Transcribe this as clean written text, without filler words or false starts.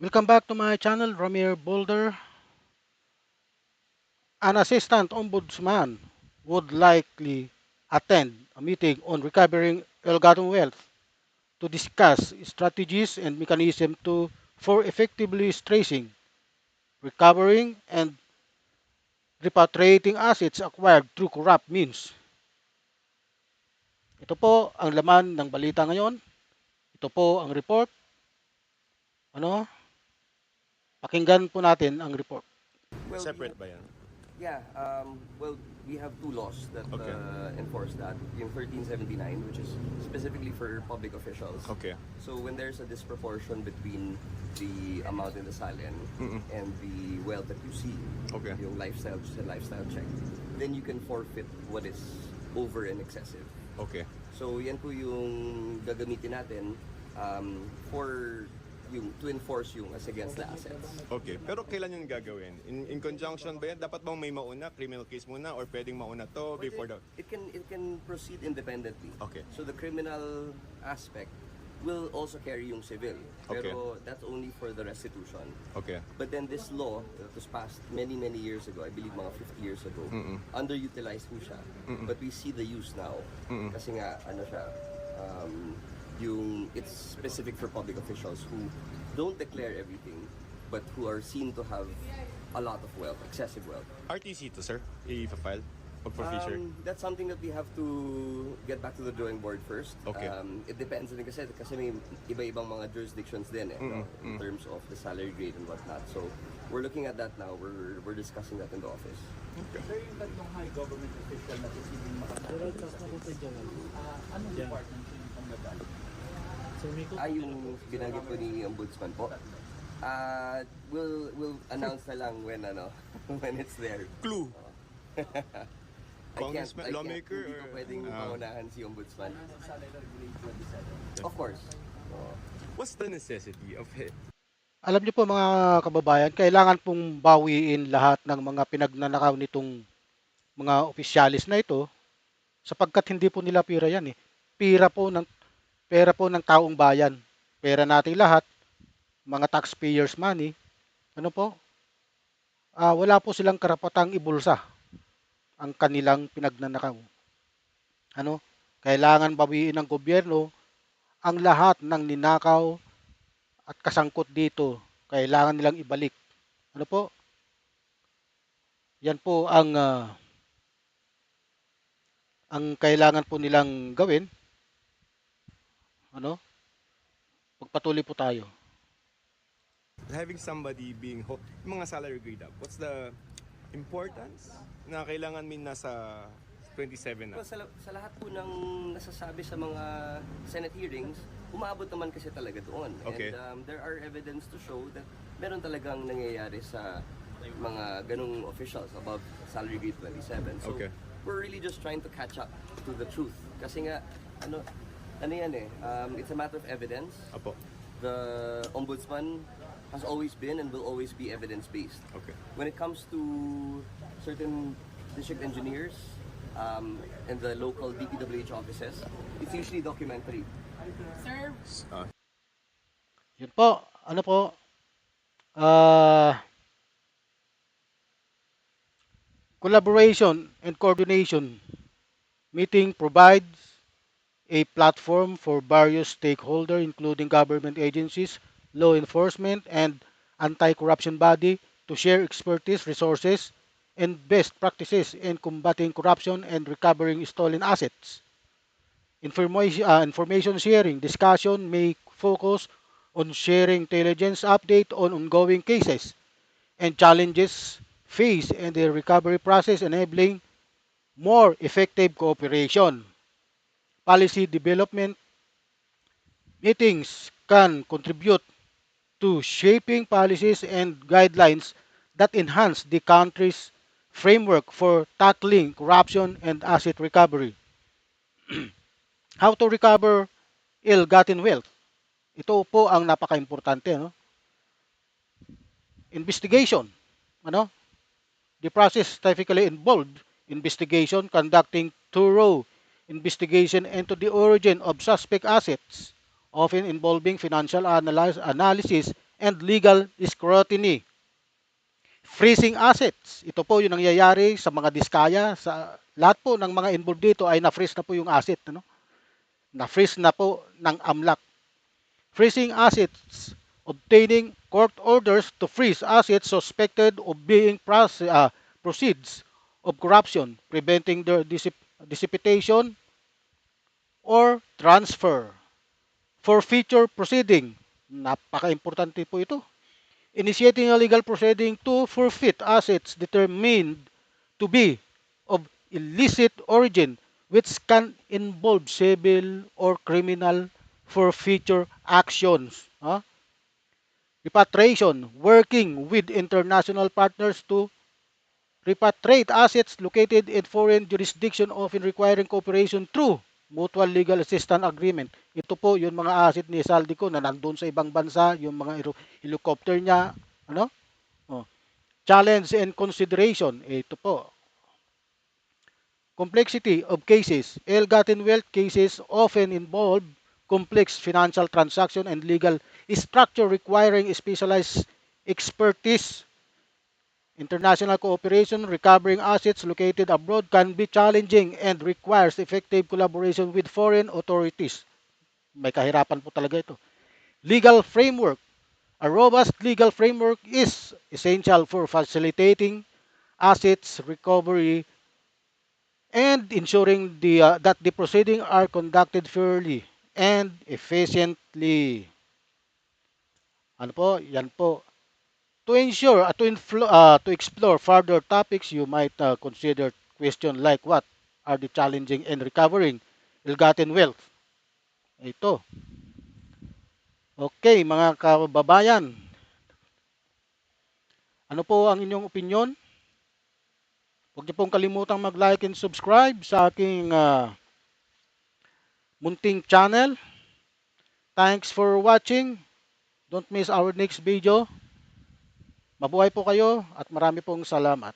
Welcome back to my channel, Ramir Boulder. An assistant ombudsman would likely attend a meeting on recovering ill-gotten wealth to discuss strategies and mechanisms for effectively tracing, recovering, and repatriating assets acquired through corrupt means. Ito po ang laman ng balita ngayon. Ito po ang report. Ano? Pakinggan po natin ang report. Well, we Separate have, ba yan? yeah, well, we have two laws that Okay. enforce that. Yung 1379, which is specifically for public officials. Okay. So when there's a disproportion between the amount in the salin and the wealth that you see, Okay. yung lifestyle, just a lifestyle check, then you can forfeit what is over and excessive. Okay. So yan po yung gagamitin natin for yung to enforce yung as against the assets. Okay. Pero kailan yun gagawin? In conjunction ba yan? Dapat bang may mauna, criminal case muna, or pwedeng mauna to before the... It can proceed independently. Okay. So the criminal aspect will also carry yung civil. Okay. Pero that's only for the restitution. Okay. But then this law that was passed many years ago, I believe mga 50 years ago, underutilized po siya. But we see the use now. Kasi nga, ano siya, it's specific for public officials who don't declare everything, but who are seen to have a lot of wealth, excessive wealth. RTC to, sir? I-file? Pag for feature? That's something that we have to get back to the drawing board first. Okay. It depends din kasi may iba-ibang mga jurisdictions din no, in terms of the salary grade and whatnot. So we're looking at that now. We're discussing that in the office. Sir, yung tatlong high government official na posibleng makapagpalit, anong department yung panggagal? Yung binanggit ko ni Ombudsman po. We'll announce na lang when when it's there. Clue! Congressman, I can't, lawmaker, hindi ko or- pwedeng pangunahan si Ombudsman. Salary Grade 27. Of course. What's the necessity of it? Alam niyo po mga kababayan, kailangan pong bawiin lahat ng mga pinagnanakaw nitong mga opisyalis na ito sapagkat hindi po nila pira yan eh. Pera po ng taong bayan. Pera nating lahat, mga taxpayers money. Ano po? Wala po silang karapatang ibulsa ang kanilang pinagnanakaw. Ano? Kailangan bawiin ng gobyerno ang lahat ng ninakaw at kasangkot dito. Kailangan nilang ibalik. Ano po? Yan po ang kailangan po nilang gawin. Ano? Pagpatuloy po tayo. Having somebody being... Yung mga salary grade up, what's the importance na kailangan min nasa 27 na? Well, sa lahat po ng nasasabi sa mga Senate hearings, umaabot naman kasi talaga doon. Okay. And there are evidence to show that meron talagang nangyayari sa mga ganong officials above salary grade 27. So Okay. we're really just trying to catch up to the truth. Kasi nga, ano yan it's a matter of evidence. Apo. The ombudsman has always been and will always be evidence-based. Okay. When it comes to certain district engineers and the local DPWH offices, it's usually documentary. Yun po. Ano po? Collaboration and coordination meeting provides a platform for various stakeholders, including government agencies, law enforcement, and anti-corruption body to share expertise, resources, and best practices in combating corruption and recovering stolen assets. Information sharing discussion may focus on sharing intelligence update on ongoing cases and challenges faced in the recovery process, enabling more effective cooperation. Policy development meetings can contribute to shaping policies and guidelines that enhance the country's framework for tackling corruption and asset recovery. How to recover ill-gotten wealth. Ito po ang napaka-importante. No? Investigation. Ano? The process typically involved investigation, conducting thorough investigation into the origin of suspect assets, often involving financial analysis and legal scrutiny. Freezing assets. Ito po yung nangyayari sa mga diskaya. Sa lahat po ng mga involved dito ay na-freeze na po yung asset. Ano? Na-freeze na po ng AMLAC. Freezing assets. Obtaining court orders to freeze assets suspected of being proceeds of corruption, preventing their dissipation or transfer. For future proceeding. Napaka-importante po ito. Initiating a legal proceeding to forfeit assets determined to be of illicit origin which can involve civil or criminal for future actions. Repatriation, working with international partners to repatriate assets located in foreign jurisdiction, often requiring cooperation through mutual legal assistance agreement. Ito po yung mga asset ni Saldico na nandun sa ibang bansa, yung mga helicopter niya, ano? Oh. Challenge and consideration, ito po. Complexity of cases. Ill-gotten wealth cases often involve complex financial transaction and legal structure requiring specialized expertise. International cooperation recovering assets located abroad can be challenging and requires effective collaboration with foreign authorities. May kahirapan po talaga ito. Legal framework. A robust legal framework is essential for facilitating assets recovery and ensuring that the proceedings are conducted fairly and efficiently. Ano po? Yan po. To ensure, to explore further topics, you might consider question like what are the challenging and recovering ill-gotten wealth. Ito. Okay, mga kababayan, ano po ang inyong opinion? Huwag niyo pong kalimutang mag-like and subscribe sa aking munting channel. Thanks for watching. Don't miss our next video. Mabuhay po kayo at marami pong salamat.